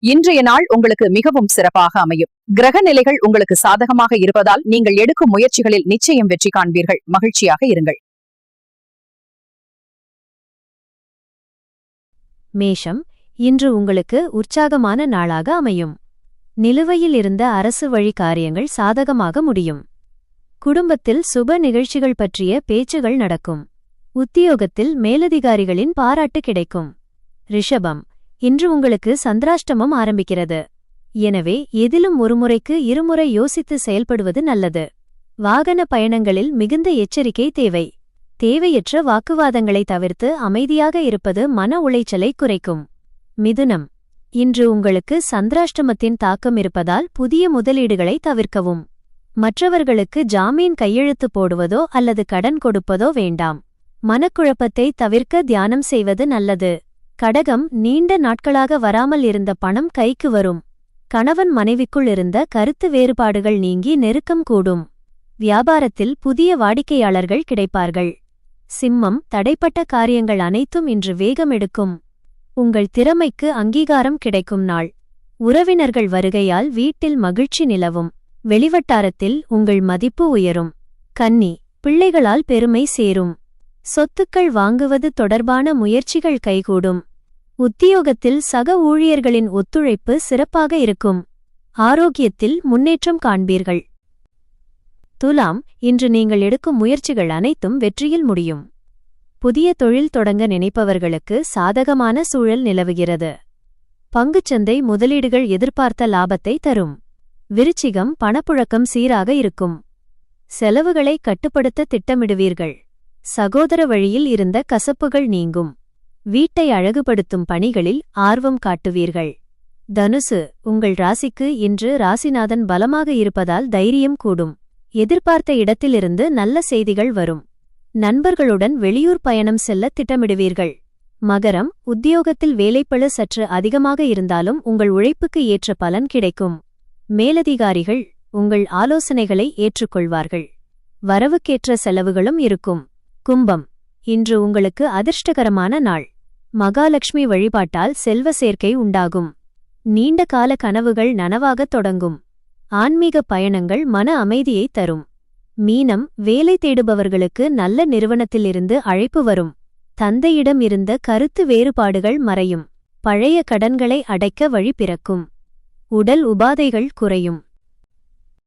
இன்றைய நாள் உங்களுக்கு மிகவும் சிறப்பாக அமையும். கிரக நிலைகள் உங்களுக்கு சாதகமாக இருப்பதால் நீங்கள் எடுக்கும் முயற்சிகளில் நிச்சயம் வெற்றி காண்பீர்கள். மகிழ்ச்சியாக இருங்கள். மேஷம், இன்று உங்களுக்கு உற்சாகமான நாளாக அமையும். நிலுவையில் இருந்த அரசு வழி காரியங்கள் சாதகமாக முடியும். குடும்பத்தில் சுப நிகழ்ச்சிகள் பற்றிய பேச்சுகள் நடக்கும். உத்தியோகத்தில் மேலதிகாரிகளின் பாராட்டு கிடைக்கும். ரிஷபம், இன்று உங்களுக்கு சந்திராஷ்டமம் ஆரம்பிக்கிறது. எனவே எதிலும் ஒருமுறைக்கு இருமுறை யோசித்து செயல்படுவது நல்லது. வாகன பயணங்களில் மிகுந்த எச்சரிக்கை தேவை. தேவையற்ற வாக்குவாதங்களை தவிர்த்து அமைதியாக இருப்பது மன உளைச்சலை குறைக்கும். மிதுனம், இன்று உங்களுக்கு சந்திராஷ்டமத்தின் தாக்கம் இருப்பதால் புதிய முதலீடுகளை தவிர்க்கவும். மற்றவர்களுக்கு ஜாமீன் கையெழுத்து போடுவதோ அல்லது கடன் கொடுப்பதோ வேண்டாம். மனக்குழப்பத்தை தவிர்க்க தியானம் செய்வது நல்லது. கடகம், நீண்ட நாட்களாக வராமல் இருந்த பணம் கைக்கு வரும். கணவன் மனைவிக்குள் இருந்த கருத்து வேறுபாடுகள் நீங்கி நெருக்கம் கூடும். வியாபாரத்தில் புதிய வாடிக்கையாளர்கள் கிடைப்பார்கள். சிம்மம், தடைப்பட்ட காரியங்கள் அனைத்தும் இன்று வேகம் எடுக்கும். உங்கள் திறமைக்கு அங்கீகாரம் கிடைக்கும் நாள். உறவினர்கள் வருகையால் வீட்டில் மகிழ்ச்சி நிலவும். வெளிவட்டாரத்தில் உங்கள் மதிப்பு உயரும். கன்னி, பிள்ளைகளால் பெருமை சேரும். சொத்துக்கள் வாங்குவது தொடர்பான முயற்சிகள் கைகூடும். உத்தியோகத்தில் சக ஊழியர்களின் ஒத்துழைப்பு சிறப்பாக இருக்கும். ஆரோக்கியத்தில் முன்னேற்றம் காண்பீர்கள். துலாம், இன்று நீங்கள் எடுக்கும் முயற்சிகள் அனைத்தும் வெற்றியில் முடியும். புதிய தொழில் தொடங்க நினைப்பவர்களுக்கு சாதகமான சூழல் நிலவுகிறது. பங்குச்சந்தை முதலீடுகள் எதிர்பார்த்த லாபத்தை தரும். விருச்சிகம், பணப்புழக்கம் சீராக இருக்கும். செலவுகளை கட்டுப்படுத்த திட்டமிடுவீர்கள். சகோதர வழியில் இருந்த கசப்புகள் நீங்கும். வீட்டை அழகுபடுத்தும் பணிகளில் ஆர்வம் காட்டுவீர்கள். தனுசு, உங்கள் ராசிக்கு இன்று ராசிநாதன் பலமாக இருப்பதால் தைரியம் கூடும். எதிர்பார்த்த இடத்திலிருந்து நல்ல செய்திகள் வரும். நண்பர்களுடன் வெளியூர் பயணம் செல்ல திட்டமிடுவீர்கள். மகரம், உத்தியோகத்தில் வேலைப்பளு சற்று அதிகமாக இருந்தாலும் உங்கள் உழைப்புக்கு ஏற்ற பலன் கிடைக்கும். மேலதிகாரிகள் உங்கள் ஆலோசனைகளை ஏற்றுக்கொள்வார்கள். வரவுக்கேற்ற செலவுகளும் இருக்கும். கும்பம், இன்று உங்களுக்கு அதிர்ஷ்டகரமான நாள். மகாலட்சுமி வழிபாட்டால் செல்வ சேர்க்கை உண்டாகும். நீண்ட கால கனவுகள் நனவாகத் தொடங்கும். ஆன்மீக பயணங்கள் மன அமைதியை தரும். மீனம், வேலை தேடுபவர்களுக்கு நல்ல நிறுவனத்திலிருந்து அழைப்பு வரும். தந்தையிடம் இருந்த கருத்து வேறுபாடுகள் மறையும். பழைய கடன்களை அடைக்க வழி பிறக்கும். உடல் உபாதைகள் குறையும்.